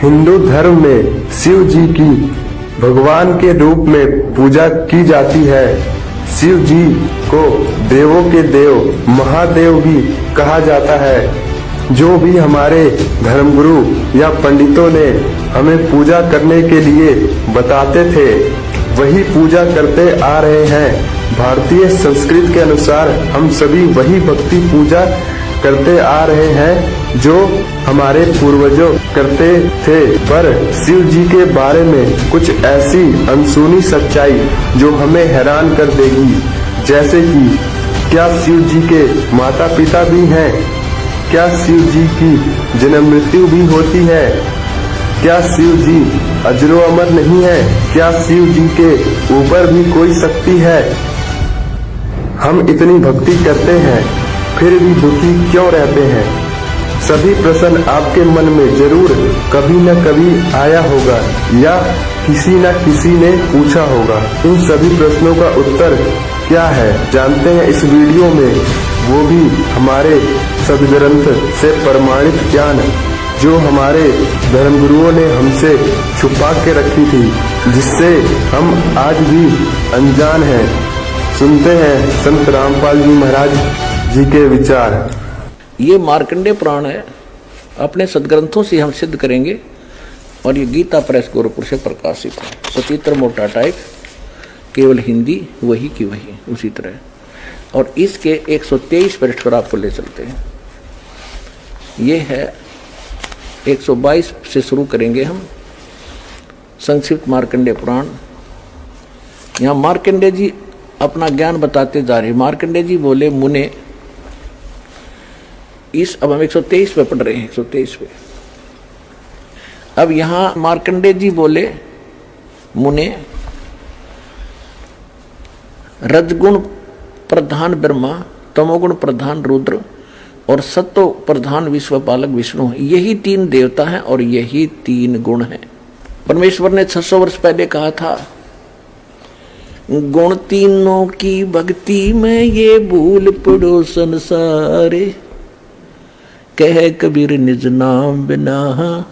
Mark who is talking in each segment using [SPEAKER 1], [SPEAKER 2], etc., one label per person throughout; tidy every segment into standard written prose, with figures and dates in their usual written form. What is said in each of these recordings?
[SPEAKER 1] हिंदू धर्म में शिव जी की भगवान के रूप में पूजा की जाती है। शिव जी को देवों के देव महादेव भी कहा जाता है। जो भी हमारे धर्मगुरु या पंडितों ने हमें पूजा करने के लिए बताते थे वही पूजा करते आ रहे हैं। भारतीय संस्कृति के अनुसार हम सभी वही भक्ति पूजा करते आ रहे हैं जो हमारे पूर्वजों करते थे। पर शिव जी के बारे में कुछ ऐसी अनसुनी सच्चाई जो हमें हैरान कर देगी, जैसे कि क्या शिव जी के माता पिता भी हैं? क्या शिव जी की जन्म मृत्यु भी होती है? क्या शिव जी अजरो अमर नहीं है? क्या शिव जी के ऊपर भी कोई शक्ति है? हम इतनी भक्ति करते हैं फिर भी दुखी क्यों रहते हैं? सभी प्रश्न आपके मन में जरूर कभी न कभी आया होगा या किसी न किसी ने पूछा होगा। इन सभी प्रश्नों का उत्तर क्या है जानते हैं इस वीडियो में, वो भी हमारे सदग्रंथ से प्रमाणित ज्ञान जो हमारे धर्मगुरुओं ने हमसे छुपा के रखी थी, जिससे हम आज भी अनजान हैं। सुनते हैं संत रामपाल जी महाराज जी के विचार।
[SPEAKER 2] ये मार्कंडेय पुराण है, अपने सदग्रंथों से हम सिद्ध करेंगे और ये गीता प्रेस गोरखपुर से प्रकाशित है। सचित्र मोटा टाइप, केवल हिंदी वही की वही उसी तरह। और इसके 123 पृष्ठ पर आपको ले चलते हैं। ये है 122 से शुरू करेंगे हम संक्षिप्त मार्कंडेय पुराण। यहाँ मार्कंडेय जी अपना ज्ञान बताते जा रहे। मार्कंडेय जी बोले, मुने, अब हम 123 पे पढ़ रहे हैं, 123 पे। अब यहां मार्कंडेय जी बोले, मुने, रजगुण प्रधान ब्रह्मा, तमोगुण प्रधान रुद्र और सत्व प्रधान विश्वपालक विष्णु, यही 3 देवता हैं और यही 3 गुण हैं। परमेश्वर ने 600 वर्ष पहले कहा था, गुण तीनों की भक्ति में ये भूल पड़ो संसारे, कह कबीर निज नाम बिना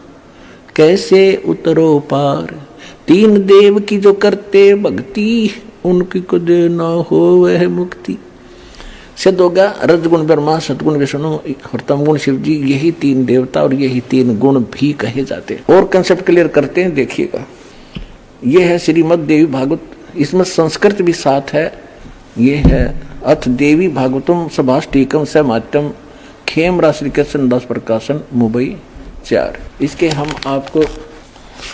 [SPEAKER 2] कैसे उतरो पार। 3 देव की जो करते भक्ति, उनकी को देना हो वह मुक्ति। सिद्ध होगा रजगुण ब्रह्मा, सतगुण विष्णु और तमगुण शिव जी, यही 3 देवता और यही 3 गुण भी कहे जाते हैं। और कंसेप्ट क्लियर करते हैं, देखिएगा। यह है श्रीमद देवी भागवत, इसमें संस्कृत भी साथ है। ये है अथ देवी भागवतम सभाष्टीकम समात्यम खेम श्री कृष्ण दास प्रकाशन मुंबई 4। इसके हम आपको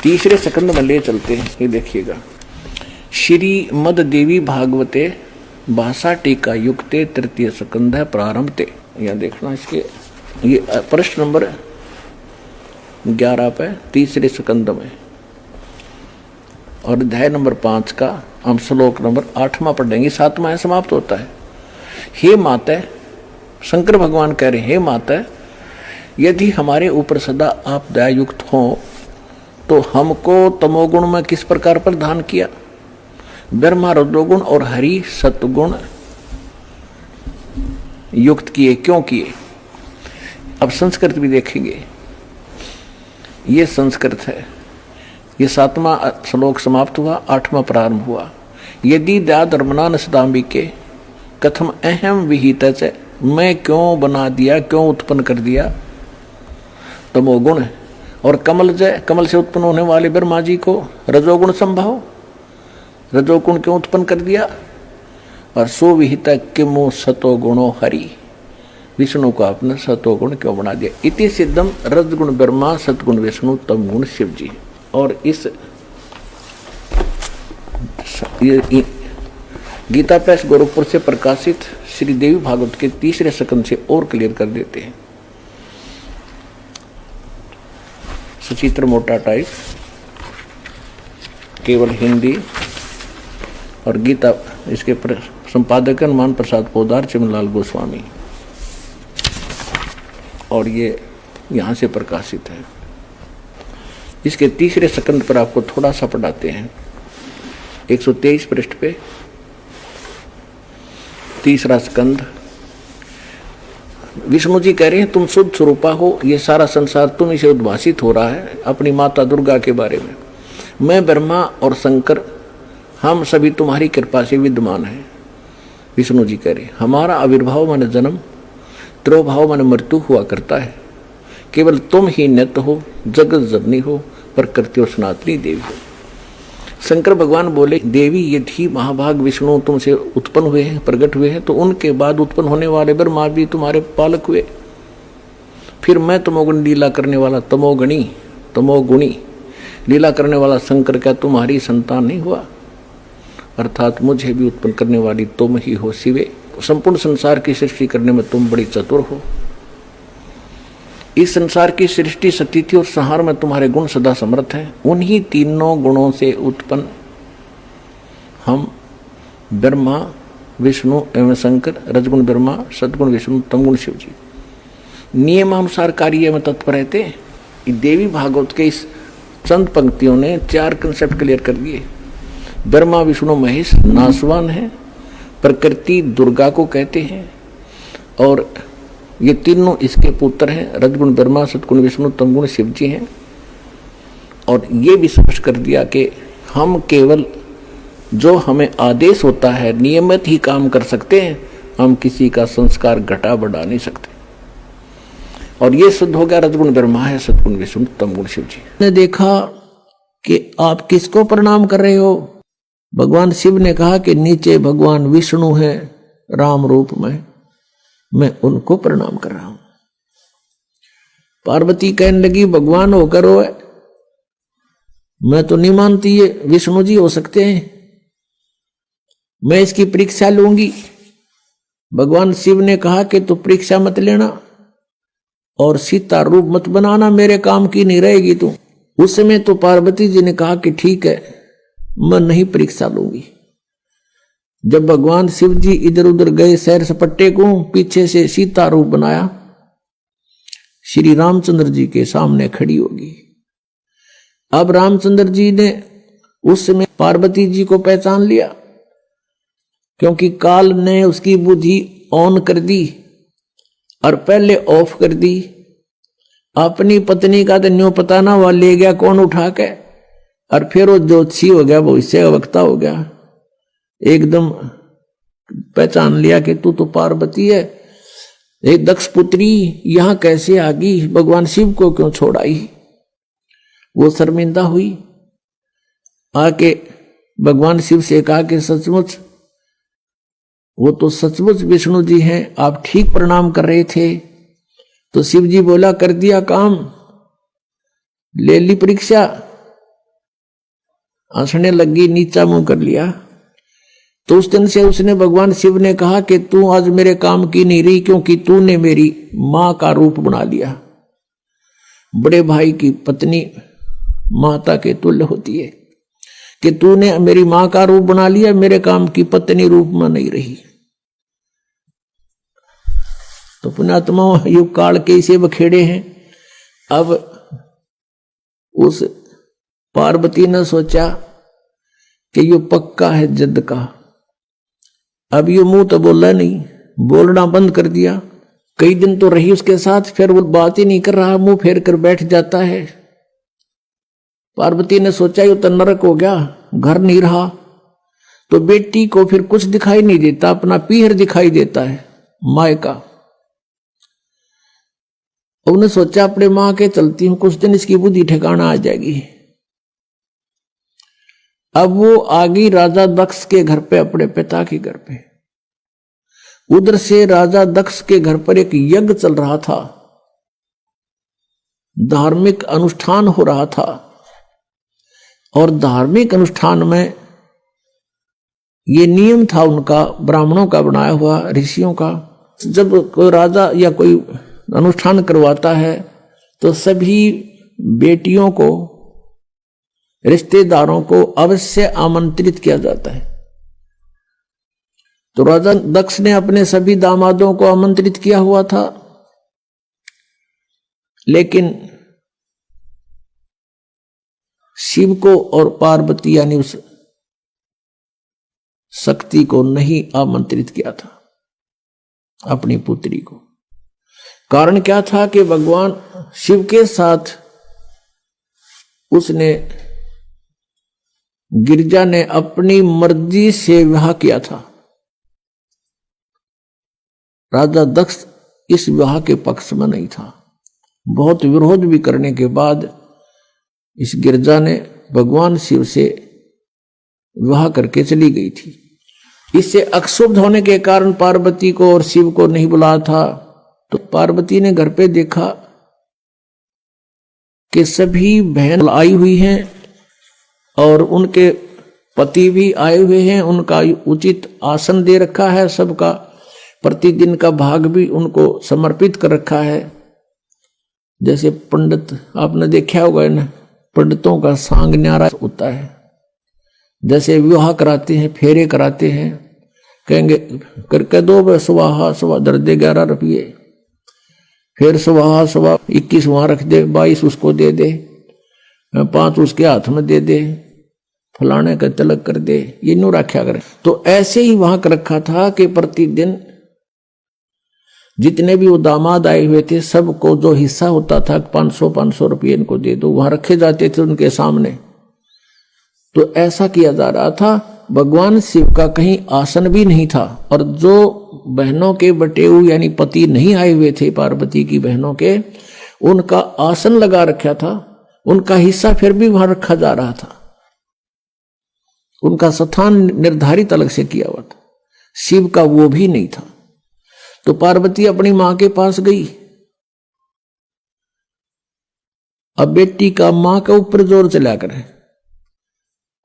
[SPEAKER 2] तीसरे स्कंद में ले चलते हैं। ये देखिएगा, श्रीमद देवी भागवते भाषा टीका युक्ते तृतीय स्कंद है प्रारंभते। यहाँ देखना, इसके ये प्रश्न नंबर 11 पे तीसरे स्कंद में और अध्याय नंबर 5 का हम श्लोक नंबर 8वां पढ़ेंगे। 7वां समाप्त होता है। हे माता, शंकर भगवान कह रहे, हे माता, यदि हमारे ऊपर सदा आप दयायुक्त हो तो हमको तमोगुण में किस प्रकार प्रदान किया, ब्रह्मा रुद्रगुण और हरि सतगुण युक्त किए, क्यों किए? अब संस्कृत भी देखेंगे। ये संस्कृत है। ये 7वां श्लोक समाप्त हुआ, 8वां प्रारंभ हुआ। यदि दया धर्मना नसदाम्बिके कथम अहम विहित, मैं क्यों बना दिया, क्यों उत्पन्न कर दिया तमोगुण। और कमल जय, कमल से उत्पन्न होने वाले ब्रह्मा जी को रजोगुण संभव, रजोगुण क्यों उत्पन्न कर दिया। और सो विहित किमो सतोगुणो हरि, विष्णु को आपने सतोगुण क्यों बना दिया। इति सिद्धम रजगुण ब्रह्मा सतगुण विष्णु तमगुण शिव जी। और इस गीता प्रेस गोरखपुर से प्रकाशित श्री देवी भागवत के तीसरे स्कंद से और क्लियर कर देते हैं। सचित्र मोटा टाइप, केवल हिंदी और गीता, इसके संपादक हनुमान प्रसाद पोदार, चिमनलाल गोस्वामी। और ये यहाँ से प्रकाशित है। इसके तीसरे स्कंद पर आपको थोड़ा सा पढ़ाते हैं। 123 पृष्ठ पे तीसरा स्कंद विष्णु जी कह रहे हैं तुम शुद्ध स्वरूपा हो, ये सारा संसार तुम से उद्भासित हो रहा है अपनी माता दुर्गा के बारे में। मैं ब्रह्मा और शंकर हम सभी तुम्हारी कृपा से विद्यमान हैं। विष्णु जी कह रहे हमारा आविर्भाव माने जन्म, तिरोभाव माने मृत्यु हुआ करता है। केवल तुम ही नित्य हो, जगत जननी हो, प्रकृति और सनातनी देवी हो। शंकर भगवान बोले देवी यदि महाभाग विष्णु तुमसे उत्पन्न हुए हैं, प्रकट हुए हैं, तो उनके बाद उत्पन्न होने वाले ब्रह्मा भी तुम्हारे पालक हुए। फिर मैं तमोगुण लीला करने वाला तमोगुणी लीला करने वाला शंकर क्या तुम्हारी संतान नहीं हुआ? अर्थात मुझे भी उत्पन्न करने वाली तुम ही हो शिवे। संपूर्ण संसार की सृष्टि करने में तुम बड़ी चतुर हो। इस संसार की सृष्टि स्थिति और संहार में तुम्हारे गुण सदा समर्थ हैं। उन्हीं तीनों गुणों से उत्पन्न हम ब्रह्मा विष्णु एवं शंकर, रजगुण ब्रह्मा, सद्गुण विष्णु, तमगुण शिव जी नियमानुसार कार्य में तत्पर रहते हैं। देवी भागवत के इस चंद पंक्तियों ने 4 कंसेप्ट क्लियर कर दिए। ब्रह्मा विष्णु महेश नासवान है, प्रकृति दुर्गा को कहते हैं, और ये तीनों इसके पुत्र हैं। रजगुण ब्रह्मा, सद्गुण विष्णु, तमगुण शिव जी हैं। और ये भी स्पष्ट कर दिया कि हम केवल जो हमें आदेश होता है नियमित ही काम कर सकते हैं, हम किसी का संस्कार घटा बढ़ा नहीं सकते। और ये शुद्ध हो गया रजगुण ब्रह्मा है, सद्गुण विष्णु, तमगुण शिव जी। ने देखा कि आप किसको प्रणाम कर रहे हो? भगवान शिव ने कहा कि नीचे भगवान विष्णु है राम रूप में, मैं उनको प्रणाम कर रहा हूं। पार्वती कहने लगी भगवान होकर हो, मैं तो नहीं मानती ये विष्णु जी हो सकते हैं, मैं इसकी परीक्षा लूंगी। भगवान शिव ने कहा कि तू परीक्षा मत लेना और सीता रूप मत बनाना, मेरे काम की नहीं रहेगी तू। उस समय तो पार्वती जी ने कहा कि ठीक है, मैं नहीं परीक्षा लूंगी। जब भगवान शिव जी इधर उधर गए सैर सपट्टे को, पीछे से सीता रूप बनाया, श्री रामचंद्र जी के सामने खड़ी होगी। अब रामचंद्र जी ने उस समय पार्वती जी को पहचान लिया, क्योंकि काल ने उसकी बुद्धि ऑन कर दी और पहले ऑफ कर दी। अपनी पत्नी का तो न्यों पता ना हुआ, ले गया कौन उठा के, और फिर वो ज्योतिषी हो गया, भविष्य का वक्ता हो गया। एकदम पहचान लिया कि तू तो पार्वती है। एक दक्ष पुत्री यहां कैसे आ गई, भगवान शिव को क्यों छोड़ाई? वो शर्मिंदा हुई, आके भगवान शिव से कहा कि सचमुच वो तो सचमुच विष्णु जी हैं, आप ठीक प्रणाम कर रहे थे। तो शिव जी बोला कर दिया काम, ले ली परीक्षा। हंसने लगी, नीचा मुंह कर लिया। तो उस दिन से उसने भगवान शिव ने कहा कि तू आज मेरे काम की नहीं रही, क्योंकि तूने मेरी मां का रूप बना लिया। बड़े भाई की पत्नी माता के तुल्य होती है, कि तूने मेरी मां का रूप बना लिया, मेरे काम की पत्नी रूप में नहीं रही। तो पुण्यात्मा युग काल के इसे बखेड़े हैं। अब उस पार्वती ने सोचा कि ये पक्का है जद का। अब ये मुंह तो बोला नहीं, बोलना बंद कर दिया। कई दिन तो रही उसके साथ, फिर वो बात ही नहीं कर रहा, मुंह फेर कर बैठ जाता है। पार्वती ने सोचा ये तो नरक हो गया, घर नहीं रहा। तो बेटी को फिर कुछ दिखाई नहीं देता, अपना पीहर दिखाई देता है माय का। उन्हें सोचा अपने मां के चलती हूं, कुछ दिन इसकी बुद्धि ठिकाना आ जाएगी। अब वो आ गई राजा दक्ष के घर पे, अपने पिता के घर पे। उधर से राजा दक्ष के घर पर एक यज्ञ चल रहा था, धार्मिक अनुष्ठान हो रहा था। और धार्मिक अनुष्ठान में ये नियम था उनका, ब्राह्मणों का बनाया हुआ, ऋषियों का। जब कोई राजा या कोई अनुष्ठान करवाता है तो सभी बेटियों को, रिश्तेदारों को अवश्य आमंत्रित किया जाता है। तो राजा दक्ष ने अपने सभी दामादों को आमंत्रित किया हुआ था, लेकिन शिव को और पार्वती यानी उस शक्ति को नहीं आमंत्रित किया था, अपनी पुत्री को। कारण क्या था कि भगवान शिव के साथ उसने गिरिजा ने अपनी मर्जी से विवाह किया था। राजा दक्ष इस विवाह के पक्ष में नहीं था। बहुत विरोध भी करने के बाद इस गिरिजा ने भगवान शिव से विवाह करके चली गई थी। इससे अक्षुब्ध होने के कारण पार्वती को और शिव को नहीं बुलाया था। तो पार्वती ने घर पे देखा कि सभी बहन आई हुई हैं और उनके पति भी आए हुए हैं, उनका उचित आसन दे रखा है, सबका प्रतिदिन का भाग भी उनको समर्पित कर रखा है। जैसे पंडित आपने देखा होगा ना, पंडितों का सांग न्यारा होता है। जैसे विवाह कराते हैं, फेरे कराते हैं, कहेंगे करके दो सुवाहा सुवा दर दे 11 रुपये, फिर सुवाहा सुवा 21 वहां रख दे, 22 उसको दे दे, 5 उसके हाथ में दे दे, फलाने का तिलक कर दे, ये नो रखा करे। तो ऐसे ही वहां कर रखा था कि प्रतिदिन जितने भी वो दामाद आए हुए थे सबको जो हिस्सा होता था 500 रुपये इनको दे दो, वहां रखे जाते थे उनके सामने। तो ऐसा किया जा रहा था। भगवान शिव का कहीं आसन भी नहीं था और जो बहनों के बटेऊ यानी पति नहीं आए हुए थे पार्वती की बहनों के, उनका आसन लगा रखा था, उनका हिस्सा फिर भी वहां रखा जा रहा था, उनका स्थान निर्धारित अलग से किया हुआ था। शिव का वो भी नहीं था। तो पार्वती अपनी मां के पास गई। अब बेटी का मां के ऊपर जोर चला करे,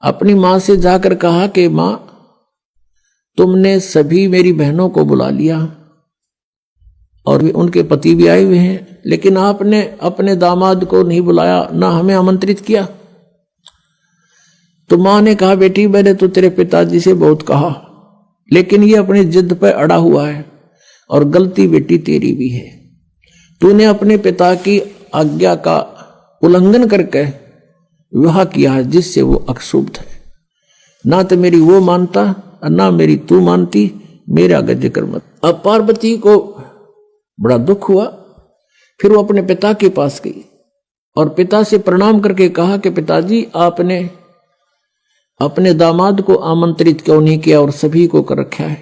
[SPEAKER 2] अपनी मां से जाकर कहा कि मां तुमने सभी मेरी बहनों को बुला लिया और उनके पति भी आए हुए हैं, लेकिन आपने अपने दामाद को नहीं बुलाया, ना हमें आमंत्रित किया। तो मां ने कहा बेटी मैंने तो तेरे पिताजी से बहुत कहा, लेकिन ये अपनी जिद पर अड़ा हुआ है और गलती बेटी तेरी भी है। तूने अपने पिता की आज्ञा का उल्लंघन करके विवाह किया है जिससे वो अक्षुब्ध है। ना तो मेरी वो मानता और ना मेरी तू मानती, मेरा आगे जिक्र मत। अब पार्वती को बड़ा दुख हुआ। फिर वो अपने पिता के पास गई और पिता से प्रणाम करके कहा कि पिताजी आपने अपने दामाद को आमंत्रित क्यों नहीं किया और सभी को कर रखा है।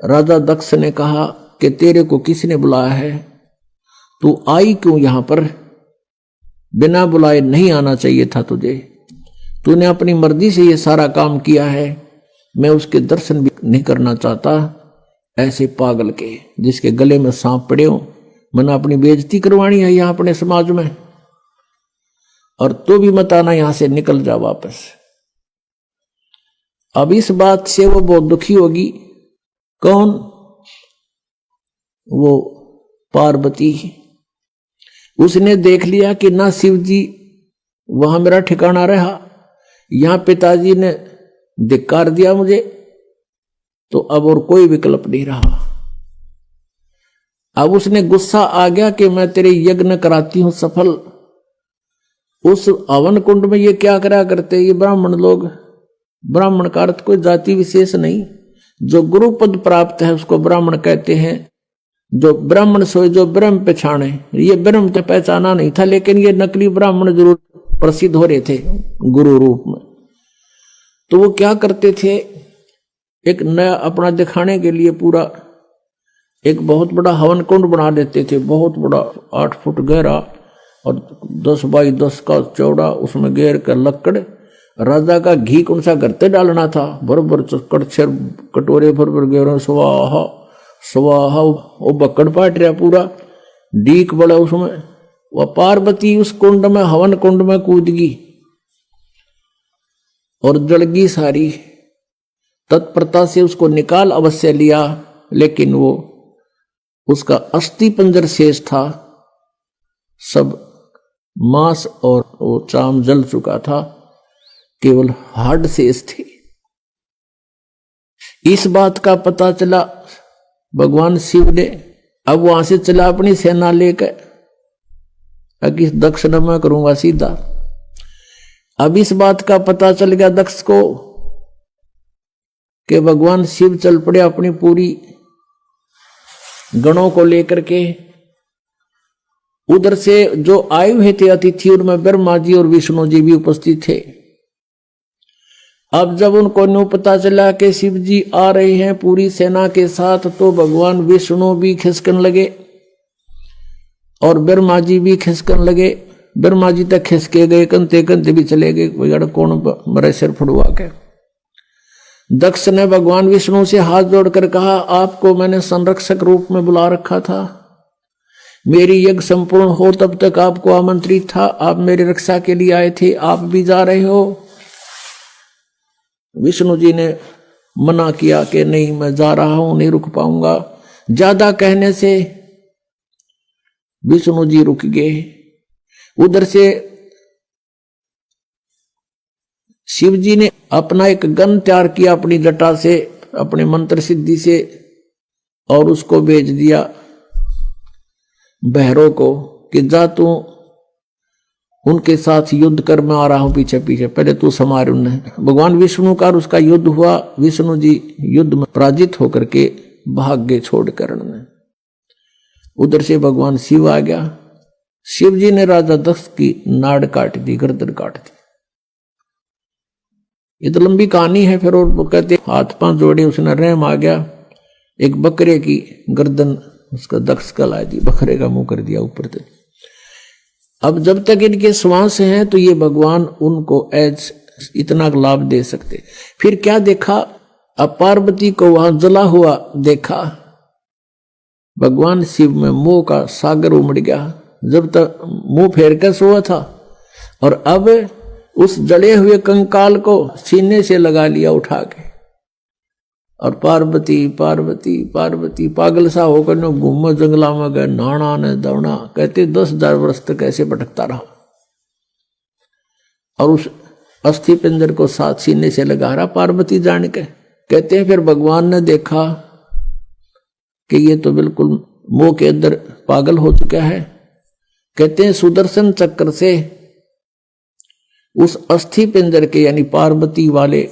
[SPEAKER 2] राजा दक्ष ने कहा कि तेरे को किसने बुलाया है, तू आई क्यों यहां पर, बिना बुलाए नहीं आना चाहिए था तुझे, तूने अपनी मर्जी से ये सारा काम किया है, मैं उसके दर्शन भी नहीं करना चाहता। ऐसे पागल के जिसके गले में सांप पड़े हो, मैंने अपनी बेइज्जती करवानी है यहां अपने समाज में, और तो भी मत आना, यहां से निकल जा वापस। अब इस बात से वो बहुत दुखी होगी। कौन? वो पार्वती। उसने देख लिया कि ना शिव जी वहां मेरा ठिकाना रहा, यहां पिताजी ने धिक्कार दिया मुझे, तो अब और कोई विकल्प नहीं रहा। अब उसने गुस्सा आ गया कि मैं तेरे यज्ञ कराती हूं सफल। उस हवन कुंड में ये क्या करा करते ये ब्राह्मण लोग। ब्राह्मण का अर्थ कोई जाति विशेष नहीं, जो गुरु पद प्राप्त है उसको ब्राह्मण कहते हैं। जो ब्राह्मण सोए जो ब्रह्म पहचाने, ये ब्रह्म तो पहचाना नहीं था, लेकिन ये नकली ब्राह्मण जरूर प्रसिद्ध हो रहे थे गुरु रूप में। तो वो क्या करते थे, एक नया अपना दिखाने के लिए पूरा एक बहुत बड़ा हवन कुंड बना देते थे, बहुत बड़ा 8 फुट गहरा और 10 बाई 10 का चौड़ा, उसमें घेर कर लकड़, राजा का घी कौन सा करते डालना था, भर कड़छर कटोरे भर घेर, स्वाहा स्वाहा, वो बक्कड़ पाट रहा पूरा डीक बड़ा उसमें। वह पार्वती उस कुंड में हवन कुंड में कूद गई और जलगी सारी। तत्परता से उसको निकाल अवश्य लिया, लेकिन वो उसका अस्थि पंजर शेष था, सब मांस और वो चाम जल चुका था, केवल हाड शेष थे। इस बात का पता चला भगवान शिव ने। अब वहां से चला अपनी सेना लेकर, कि दक्ष न मैं करूंगा सीधा। अब इस बात का पता चल गया दक्ष को कि भगवान शिव चल पड़े अपनी पूरी गणों को लेकर के उधर से जो आए हुए थे अतिथि उनमें ब्रह्मा जी और विष्णु जी भी उपस्थित थे। अब जब उनको न्यू पता चला कि शिव जी आ रहे हैं पूरी सेना के साथ, तो भगवान विष्णु भी खिसकन लगे और ब्रह्मा जी भी खिसकन लगे। ब्रह्मा जी तक खिसके गए, कंते कंते भी चले गए, कोई कौन मरे सिर फुड़वा के। दक्ष ने भगवान विष्णु से हाथ जोड़कर कहा, आपको मैंने संरक्षक रूप में बुला रखा था, मेरी यज्ञ संपूर्ण हो तब तक आपको आमंत्रित था, आप मेरी रक्षा के लिए आए थे, आप भी जा रहे हो। विष्णु जी ने मना किया कि नहीं, मैं जा रहा हूं, नहीं रुक पाऊंगा। ज्यादा कहने से विष्णु जी रुक गए। उधर से शिव जी ने अपना एक गन तैयार किया अपनी जटा से, अपने मंत्र सिद्धि से, और उसको भेज दिया बहरों को कि जा तू उनके साथ युद्ध कर, मैं आ रहा हूं पीछे पीछे, पहले तू संभाल उन्हें। भगवान विष्णु का उसका युद्ध हुआ, विष्णु जी युद्ध में पराजित होकर के भाग गए छोड़कर उन्हें। उधर से भगवान शिव आ गया। शिव जी ने राजा दक्ष की नाड़ काट दी, गर्दन काट दी। ये तो लंबी कहानी है। फिर और वो कहते हाथ पांव जोड़े, उसने रहम आ गया, एक बकरे की गर्दन उसका दक्ष का ला दी, बकरे का मुंह कर दिया ऊपर से। अब जब तक इनके श्वास हैं तो ये भगवान उनको एज इतना लाभ दे सकते। फिर क्या देखा, अब पार्वती को वहां जला हुआ देखा। भगवान शिव में मोह का सागर उमड़ गया। जब तक मुंह फेर कर सोया था और अब उस जले हुए कंकाल को सीने से लगा लिया उठा के, और पार्वती पार्वती पार्वती पागल सा होकर न घूम जंगला में गए, नाना ने दौड़ा। कहते 10,000 वर्ष तक ऐसे भटकता रहा और उस अस्थि पिंजर को साथ सीने से लगा रहा पार्वती जान के। कहते हैं फिर भगवान ने देखा कि ये तो बिल्कुल मोह के अंदर पागल हो चुका है। कहते हैं सुदर्शन चक्र से उस अस्थि पिंजर के यानी पार्वती वाले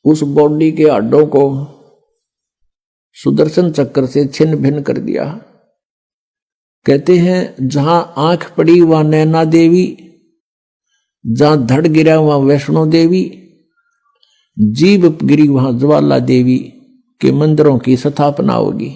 [SPEAKER 2] उस बॉडी के हड्डों को सुदर्शन चक्र से छिन्न भिन्न कर दिया। कहते हैं जहां आंख पड़ी वहां नैना देवी, जहां धड़ गिरा वहां वैष्णो देवी, जीभ गिरी वहां ज्वाला देवी के मंदिरों की स्थापना होगी।